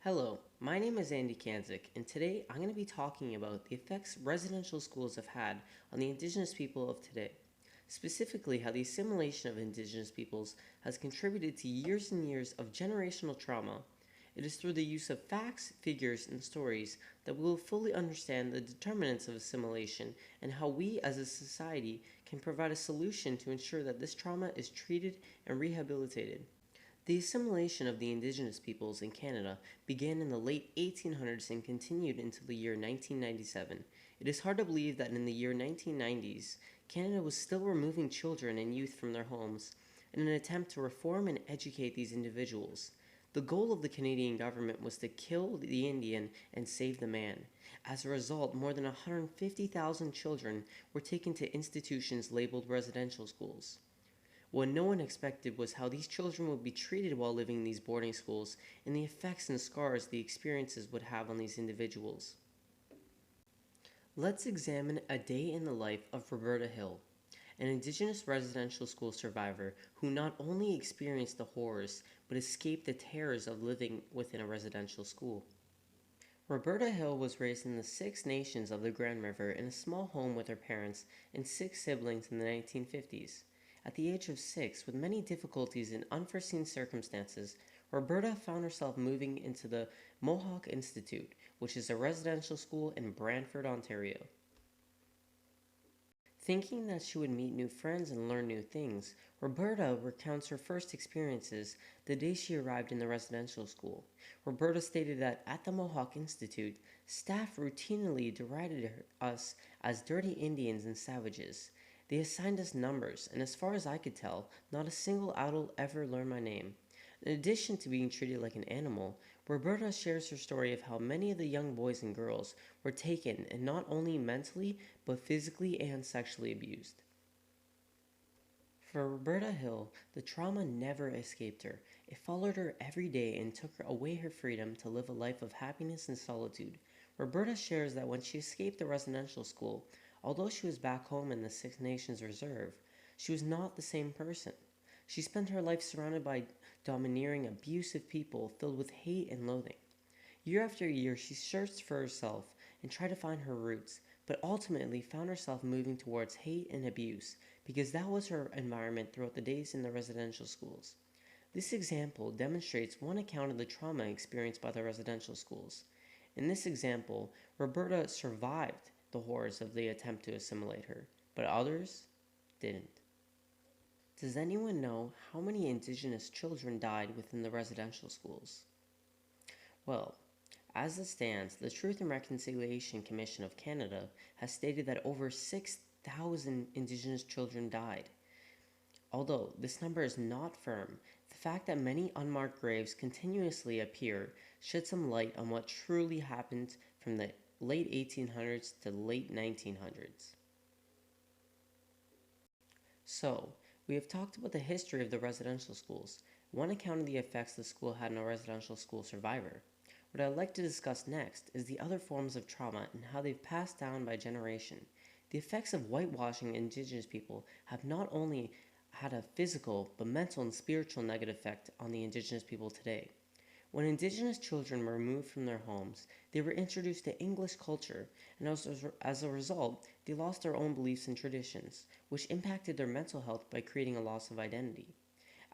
Hello, my name is Andy Kanzik, and today I'm going to be talking about the effects residential schools have had on the indigenous people of today. Specifically, how the assimilation of indigenous peoples has contributed to years and years of generational trauma. It is through the use of facts, figures, and stories that we will fully understand the determinants of assimilation and how we as a society can provide a solution to ensure that this trauma is treated and rehabilitated. The assimilation of the indigenous peoples in Canada began in the late 1800s and continued until the year 1997. It is hard to believe that in the year 1990s, Canada was still removing children and youth from their homes in an attempt to reform and educate these individuals. The goal of the Canadian government was to kill the Indian and save the man. As a result, more than 150,000 children were taken to institutions labeled residential schools. What no one expected was how these children would be treated while living in these boarding schools and the effects and scars the experiences would have on these individuals. Let's examine a day in the life of Roberta Hill, an Indigenous residential school survivor who not only experienced the horrors but escaped the terrors of living within a residential school. Roberta Hill was raised in the Six Nations of the Grand River in a small home with her parents and six siblings in the 1950s. At the age of 6, with many difficulties and unforeseen circumstances, Roberta found herself moving into the Mohawk Institute, which is a residential school in Brantford, Ontario. Thinking that she would meet new friends and learn new things, Roberta recounts her first experiences the day she arrived in the residential school. Roberta stated that at the Mohawk Institute, staff routinely derided us as dirty Indians and savages. They assigned us numbers, and as far as I could tell, not a single adult ever learned my name. In addition to being treated like an animal, Roberta shares her story of how many of the young boys and girls were taken and not only mentally but physically and sexually abused. For Roberta Hill, the trauma never escaped her. It followed her every day and took away her freedom to live a life of happiness and solitude. Roberta shares that when she escaped the residential school, although she was back home in the Six Nations Reserve, she was not the same person. She spent her life surrounded by domineering, abusive people filled with hate and loathing. Year after year, she searched for herself and tried to find her roots, but ultimately found herself moving towards hate and abuse because that was her environment throughout the days in the residential schools. This example demonstrates one account of the trauma experienced by the residential schools. In this example, Roberta survived the horrors of the attempt to assimilate her, but others didn't. Does anyone know how many Indigenous children died within the residential schools? Well, as it stands, the Truth and Reconciliation Commission of Canada has stated that over 6,000 Indigenous children died. Although this number is not firm, the fact that many unmarked graves continuously appear sheds some light on what truly happened from the late 1800s to late 1900s. So, we have talked about the history of the residential schools, one account of the effects the school had on a residential school survivor. What I'd like to discuss next is the other forms of trauma and how they've passed down by generation. The effects of whitewashing Indigenous people have not only had a physical but mental and spiritual negative effect on the Indigenous people today. When Indigenous children were removed from their homes, they were introduced to English culture, and as a result, they lost their own beliefs and traditions, which impacted their mental health by creating a loss of identity.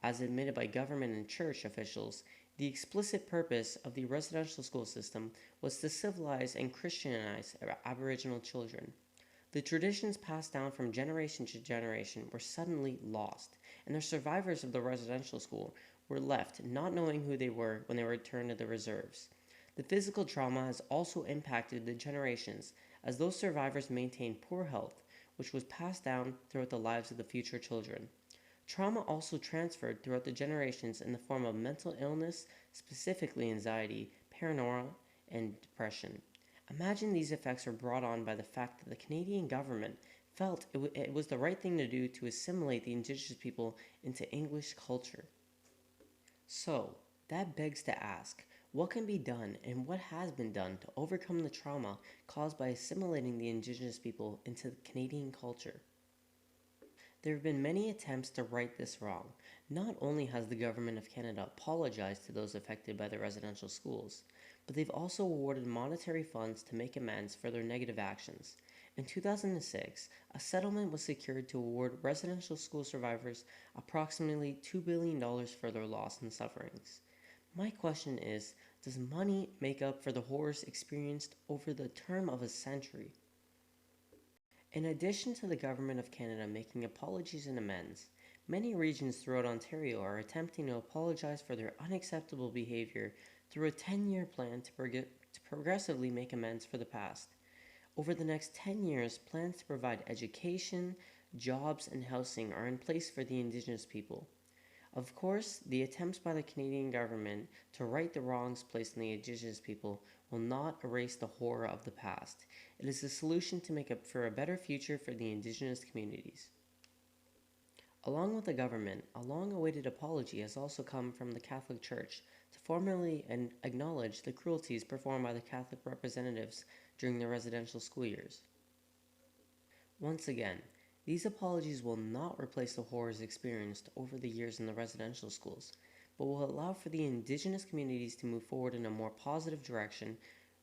As admitted by government and church officials, the explicit purpose of the residential school system was to civilize and Christianize Aboriginal children. The traditions passed down from generation to generation were suddenly lost, and the survivors of the residential school were left not knowing who they were when they returned to the reserves. The physical trauma has also impacted the generations, as those survivors maintained poor health, which was passed down throughout the lives of the future children. Trauma also transferred throughout the generations in the form of mental illness, specifically anxiety, paranoia, and depression. Imagine these effects were brought on by the fact that the Canadian government felt it was the right thing to do to assimilate the Indigenous people into English culture. So, that begs to ask, what can be done and what has been done to overcome the trauma caused by assimilating the Indigenous people into Canadian culture? There have been many attempts to right this wrong. Not only has the Government of Canada apologized to those affected by the residential schools, but they've also awarded monetary funds to make amends for their negative actions. In 2006, a settlement was secured to award residential school survivors approximately $2 billion for their loss and sufferings. My question is, does money make up for the horrors experienced over the term of a century? In addition to the Government of Canada making apologies and amends, many regions throughout Ontario are attempting to apologize for their unacceptable behavior through a 10-year plan to progressively make amends for the past. Over the next 10 years, plans to provide education, jobs, and housing are in place for the Indigenous people. Of course, the attempts by the Canadian government to right the wrongs placed on the Indigenous people will not erase the horror of the past. It is a solution to make up for a better future for the Indigenous communities. Along with the government, a long awaited apology has also come from the Catholic Church to formally acknowledge the cruelties performed by the Catholic representatives during the residential school years. Once again, these apologies will not replace the horrors experienced over the years in the residential schools, but will allow for the Indigenous communities to move forward in a more positive direction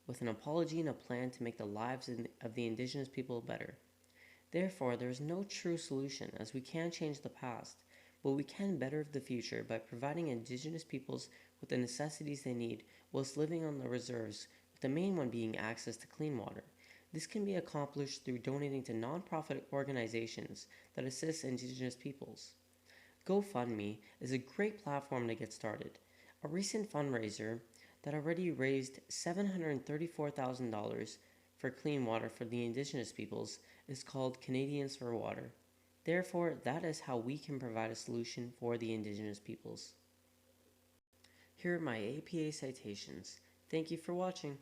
with an apology and a plan to make the lives of the Indigenous people better. Therefore, there is no true solution as we can't change the past, but we can better the future by providing Indigenous peoples with the necessities they need whilst living on the reserves, with the main one being access to clean water. This can be accomplished through donating to nonprofit organizations that assist Indigenous peoples. GoFundMe is a great platform to get started. A recent fundraiser that already raised $734,000 for clean water for the Indigenous peoples is called Canadians for Water. Therefore, that is how we can provide a solution for the Indigenous peoples. Here are my APA citations. Thank you for watching.